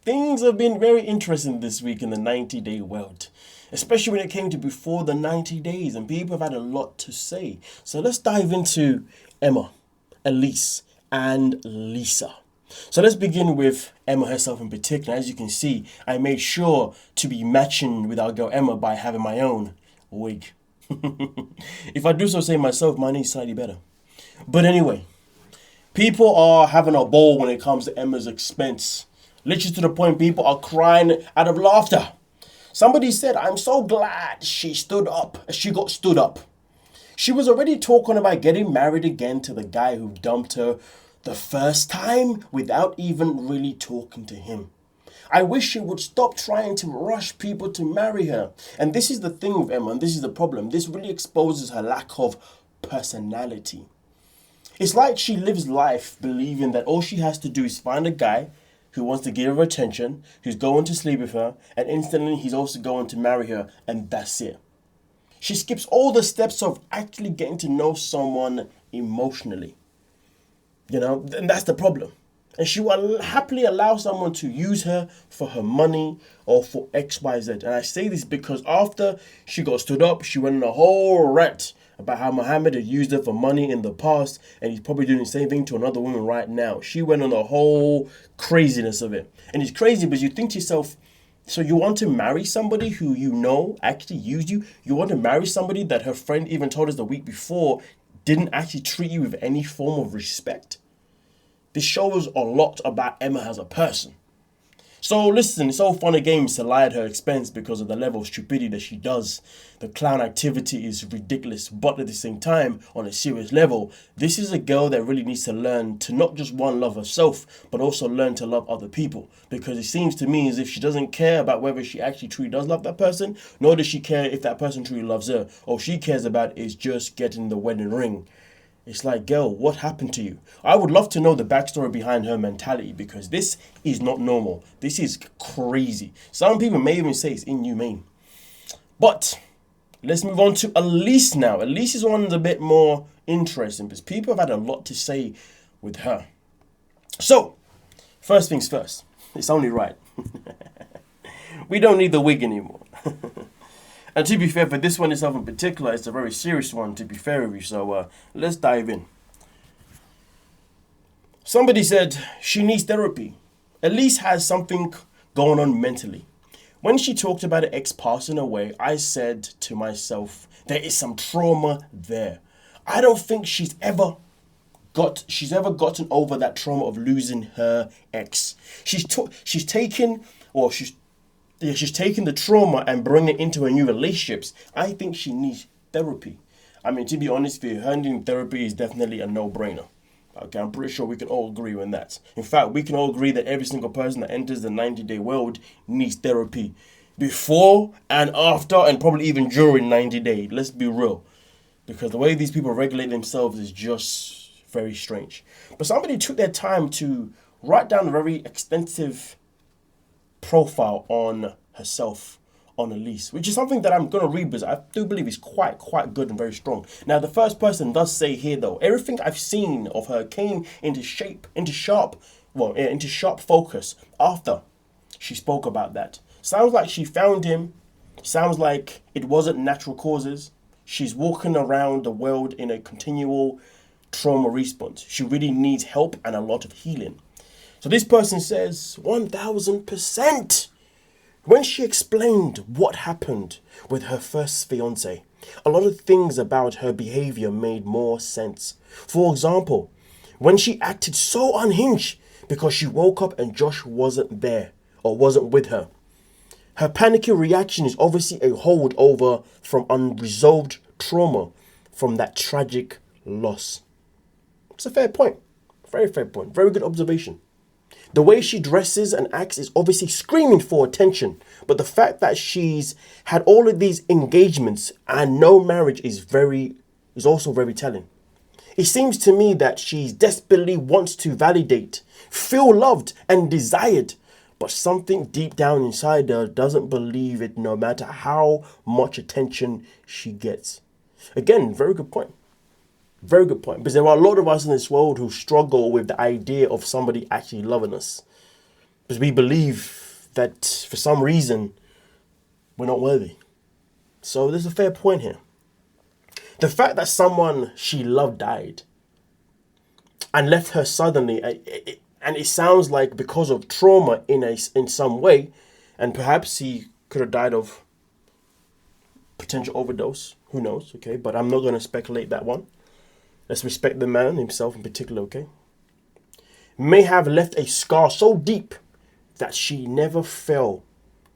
Things have been very interesting this week in the 90-day world, especially when it came to before the 90 days, and people have had a lot to say. So let's dive into Emma, Elise, and Lisa. So let's begin with Emma herself in particular. As you can see, I made sure to be matching with our girl Emma by having my own wig. If I do so say myself, mine is slightly better. But anyway, people are having a ball when it comes to Emma's expense. Literally to the point people are crying out of laughter. Somebody said, I'm so glad she stood up. She got stood up. She was already talking about getting married again to the guy who dumped her the first time without even really talking to him. I wish she would stop trying to rush people to marry her. And this is the thing with Emma, and this is the problem. This really exposes her lack of personality. It's like she lives life believing that all she has to do is find a guy who wants to give her attention, who's going to sleep with her, and instantly he's also going to marry her, and that's it. She skips all the steps of actually getting to know someone emotionally. And that's the problem. And she will happily allow someone to use her for her money or for XYZ. And I say this because after she got stood up, she went on a whole rant about how Muhammad had used her for money in the past, and he's probably doing the same thing to another woman right now. She went on the whole craziness of it. And it's crazy because you think to yourself, so you want to marry somebody who you know actually used you? You want to marry somebody that her friend even told us the week before didn't actually treat you with any form of respect? This shows a lot about Emma as a person. So listen, it's all fun and games to lie at her expense because of the level of stupidity that she does. The clown activity is ridiculous, but at the same time, on a serious level, this is a girl that really needs to learn to not just one, love herself, but also learn to love other people. Because it seems to me as if she doesn't care about whether she actually truly does love that person, nor does she care if that person truly loves her. All she cares about is just getting the wedding ring. It's like, girl, what happened to you? I would love to know the backstory behind her mentality because this is not normal. This is crazy. Some people may even say it's inhumane. But let's move on to Elise now. Elise is one that's a bit more interesting because people have had a lot to say with her. So, first things first. It's only right. We don't need the wig anymore. And to be fair, for this one itself in particular, it's a very serious one, to be fair with you. So let's dive in. Somebody said she needs therapy. Elise has something going on mentally. When she talked about her ex passing away, I said to myself, there is some trauma there. I don't think she's ever gotten over that trauma of losing her ex. She's taken the trauma and bringing it into her new relationships. I think she needs therapy. I mean, to be honest with you, her needing therapy is definitely a no-brainer. Okay, I'm pretty sure we can all agree on that. In fact, we can all agree that every single person that enters the 90-day world needs therapy. Before and after and probably even during 90 days. Let's be real. Because the way these people regulate themselves is just very strange. But somebody took their time to write down a very extensive profile on herself, on Elise, which is something that I'm going to read because I do believe is quite good and very strong. Now, the first person does say here, though, everything I've seen of her came into sharp focus after she spoke about that. Sounds like she found him. Sounds like it wasn't natural causes. She's walking around the world in a continual trauma response. She really needs help and a lot of healing. So this person says 1000%. When she explained what happened with her first fiance, a lot of things about her behavior made more sense. For example, when she acted so unhinged because she woke up and Josh wasn't there or wasn't with her. Her panicky reaction is obviously a holdover from unresolved trauma from that tragic loss. It's a fair point. Very fair point. Very good observation. The way she dresses and acts is obviously screaming for attention. But the fact that she's had all of these engagements and no marriage is also very telling. It seems to me that she desperately wants to validate, feel loved and desired. But something deep down inside her doesn't believe it no matter how much attention she gets. Again, very good point. Very good point. Because there are a lot of us in this world who struggle with the idea of somebody actually loving us. Because we believe that for some reason we're not worthy. So there's a fair point here. The fact that someone she loved died and left her suddenly, and it sounds like because of trauma in some way, and perhaps he could have died of potential overdose. Who knows? Okay, but I'm not going to speculate that one. Let's respect the man himself in particular. Okay, may have left a scar so deep that she never felt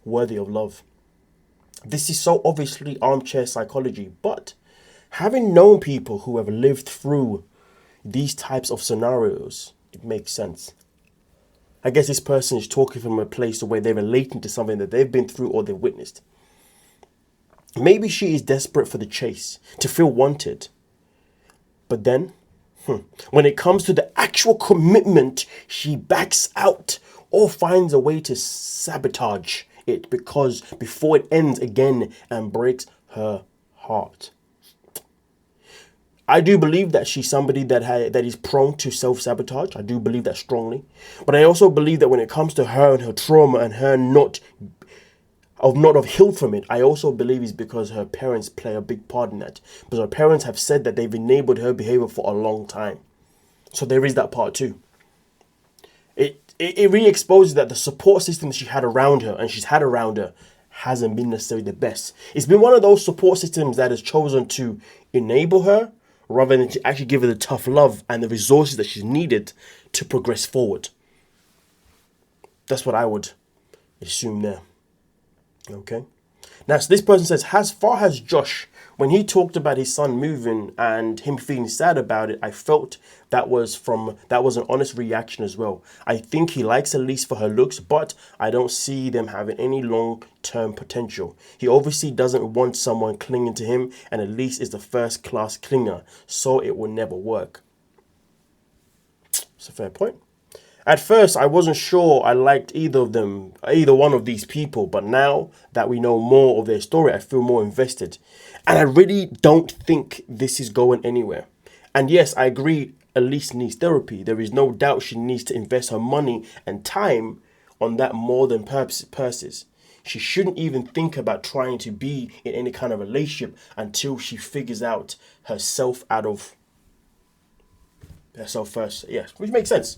worthy of love. This is so obviously armchair psychology, but having known people who have lived through these types of scenarios, it makes sense. I guess this person is talking from a place where they're relating to something that they've been through or they've witnessed. Maybe she is desperate for the chase, to feel wanted. But then, when it comes to the actual commitment, she backs out or finds a way to sabotage it because before it ends again and breaks her heart. I do believe that she's somebody that is prone to self-sabotage. I do believe that strongly. But I also believe that when it comes to her and her trauma and her not have healed from it, I also believe it's because her parents play a big part in that. Because her parents have said that they've enabled her behavior for a long time. So there is that part too. It really exposes that the support system that she had around her and she's had around her hasn't been necessarily the best. It's been one of those support systems that has chosen to enable her rather than to actually give her the tough love and the resources that she's needed to progress forward. That's what I would assume there. Okay. Now, so this person says, as far as Josh, when he talked about his son moving and him feeling sad about it, I felt that was an honest reaction as well. I think he likes Elise for her looks, but I don't see them having any long-term potential. He obviously doesn't want someone clinging to him, and Elise is the first-class clinger, so it will never work. It's a fair point. At first, I wasn't sure I liked either one of these people, but now that we know more of their story, I feel more invested. And I really don't think this is going anywhere. And yes, I agree, Elise needs therapy. There is no doubt she needs to invest her money and time on that more than purses. She shouldn't even think about trying to be in any kind of relationship until she figures out herself first. Yes, which makes sense.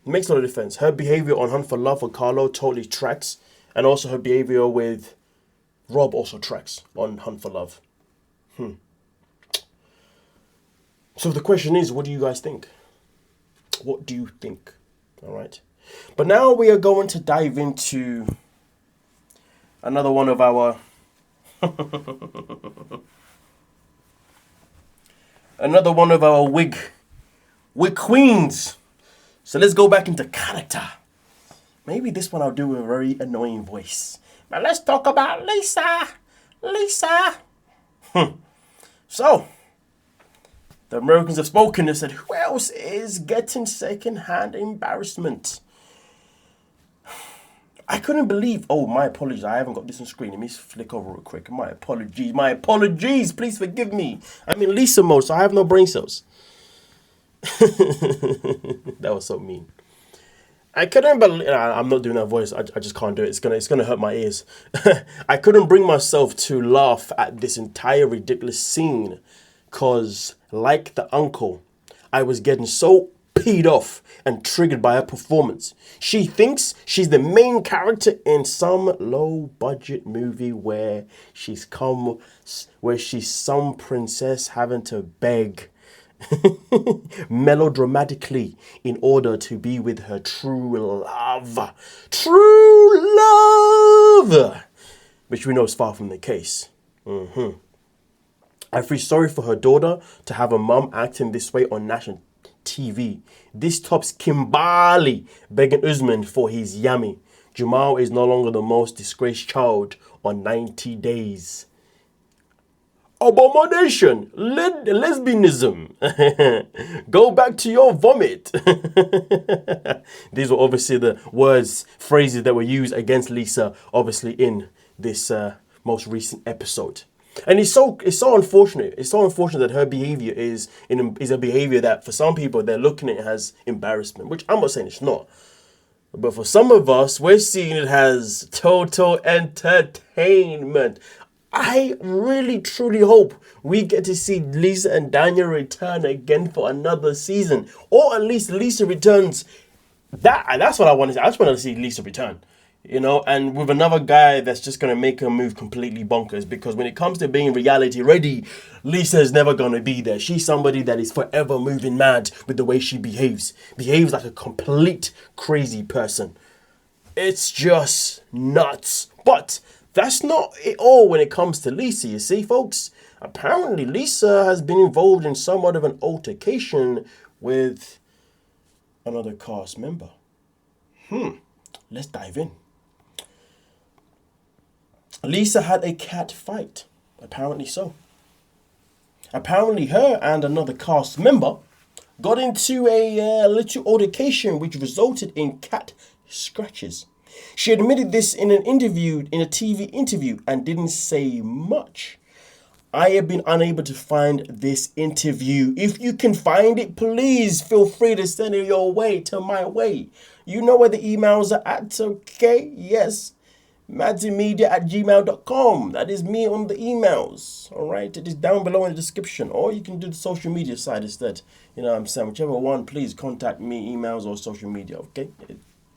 It makes a lot of difference. Her behavior on Hunt for Love for Carlo totally tracks. And also her behavior with Rob also tracks on Hunt for Love. So the question is, what do you guys think? What do you think? All right. But now we are going to dive into another one of our wig queens. So let's go back into character. Maybe this one I'll do with a very annoying voice. But let's talk about Lisa. So, the Americans have spoken and said, who else is getting second-hand embarrassment? I couldn't believe, my apologies, I haven't got this on screen. Let me flick over real quick. My apologies, please forgive me. I'm in Lisa mode, so I have no brain cells. That was so mean. I couldn't believe. I'm not doing that voice. I just can't do it. It's gonna hurt my ears. I couldn't bring myself to laugh at this entire ridiculous scene, cause like the uncle, I was getting so peed off and triggered by her performance. She thinks she's the main character in some low-budget movie where she's some princess having to beg melodramatically in order to be with her true love, which we know is far from the case. I feel sorry for her daughter to have a mum acting this way on national TV. This tops Kimbali begging Usman for his yummy. Jamal is no longer the most disgraced child on 90 Days. Abomination, lesbianism, go back to your vomit. These were obviously the phrases that were used against Lisa, obviously in this most recent episode. And it's so unfortunate. It's so unfortunate that her behavior is a behavior that for some people they're looking at it as embarrassment, which I'm not saying it's not. But for some of us, we're seeing it as total entertainment. I really truly hope we get to see Lisa and Daniel return again for another season. Or at least Lisa returns. That's what I want to see. I just want to see Lisa return. You know, and with another guy that's just going to make her move completely bonkers. Because when it comes to being reality ready, Lisa is never going to be there. She's somebody that is forever moving mad with the way she behaves. Behaves like a complete crazy person. It's just nuts. But that's not it all when it comes to Lisa, you see, folks. Apparently, Lisa has been involved in somewhat of an altercation with another cast member. Let's dive in. Lisa had a cat fight. Apparently so. Apparently her and another cast member got into a little altercation which resulted in cat scratches. She admitted this in a TV interview, and didn't say much. I have been unable to find this interview. If you can find it, please feel free to send it your way, to my way. You know where the emails are at, okay? Yes. madsymedia@gmail.com. That is me on the emails. All right, it is down below in the description, or you can do the social media side instead. You know what I'm saying? Whichever one, please contact me, emails or social media. Okay,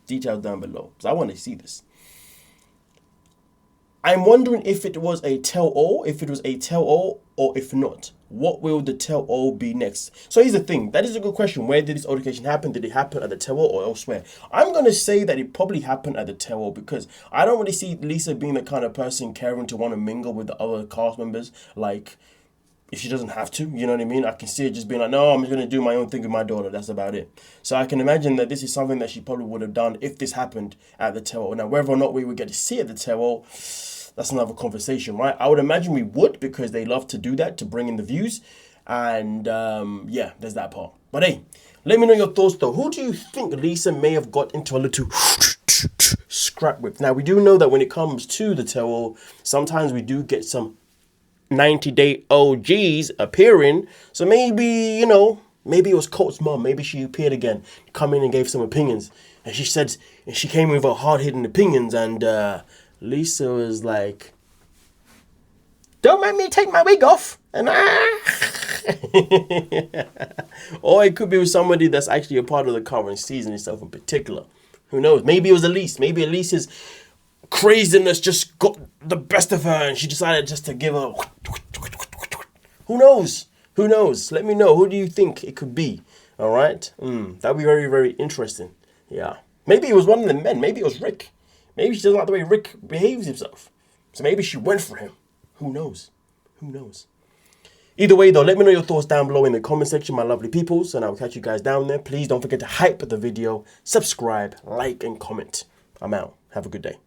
details down below, because I want to see this. I'm wondering if it was a tell-all, or if not. What will the tell-all be next? So here's the thing. That is a good question. Where did this altercation happen? Did it happen at the tell-all or elsewhere? I'm going to say that it probably happened at the tell-all, because I don't really see Lisa being the kind of person caring to want to mingle with the other cast members. Like, if she doesn't have to, you know what I mean? I can see her just being like, no, I'm just going to do my own thing with my daughter. That's about it. So I can imagine that this is something that she probably would have done if this happened at the tell-all. Now, whether or not we would get to see it at the tell-all, that's another conversation, right? I would imagine we would, because they love to do that to bring in the views. And yeah, there's that part. But hey, let me know your thoughts though. Who do you think Lisa may have got into a little scrap with? Now, we do know that when it comes to the tell-all, sometimes we do get some 90-day OGs appearing. So maybe, you know, maybe it was Colt's mom. Maybe she appeared again, come in and gave some opinions. And she said, and she came with her hard-hitting opinions, and Lisa was like, don't make me take my wig off. And or it could be with somebody that's actually a part of the current season itself in particular. Who knows? Maybe it was Elise. Maybe Elise's craziness just got the best of her and she decided just to give her. Who knows? Who knows? Let me know. Who do you think it could be? All right? That'd be very, very interesting. Yeah. Maybe it was one of the men. Maybe it was Rick. Maybe she doesn't like the way Rick behaves himself. So maybe she went for him. Who knows? Who knows? Either way, though, let me know your thoughts down below in the comment section, my lovely peoples, and I will catch you guys down there. Please don't forget to hype the video, subscribe, like, and comment. I'm out. Have a good day.